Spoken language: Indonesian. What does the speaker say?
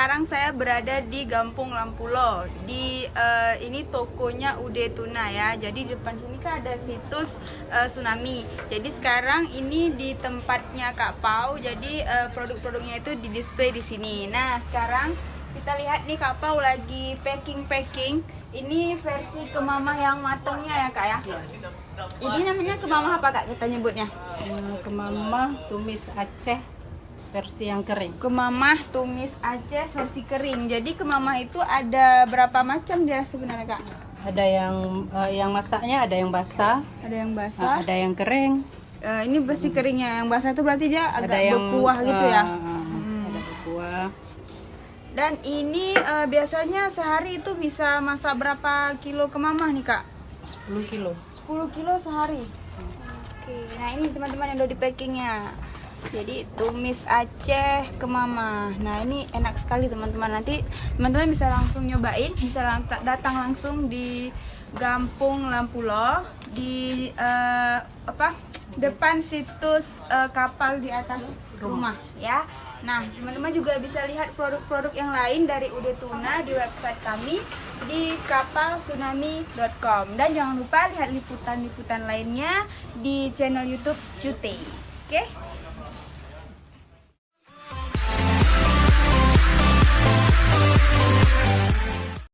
sekarang saya berada di Gampung Lampulo. Ini tokonya Ude Tuna ya. Jadi di depan sini kan ada situs Tsunami. Jadi sekarang ini di tempatnya Kak Pau. Jadi produk-produknya itu di display di sini. Nah, sekarang kita lihat nih Kak Pau lagi packing. Ini versi kemamah yang matangnya ya Kak ya. Ini namanya kemamah apa Kak kita nyebutnya? Kemamah tumis Aceh versi yang kering. Kemamah tumis Aceh versi kering. Jadi kemamah itu ada berapa macam dia sebenarnya Kak? Ada yang masaknya, ada yang basah, Ada yang basah, ada yang kering. ini versi keringnya. Yang basah itu berarti dia agak Ada yang berkuah gitu ya. Ada berkuah. Dan ini biasanya sehari itu bisa masak berapa kilo kemamah nih Kak? 10 kilo. 10 kilo sehari. Oke, nah ini teman-teman yang udah di packingnya. Jadi tumis Aceh kemamah. Nah ini enak sekali teman-teman. Nanti teman-teman bisa langsung nyobain, bisa datang langsung di Gampung Lampulo di depan situs kapal di atas rumah ya. Nah teman-teman juga bisa lihat produk-produk yang lain dari Ude Tuna di website kami di kapaltsunami.com. Dan jangan lupa lihat liputan-liputan lainnya di channel YouTube Cute. Oke?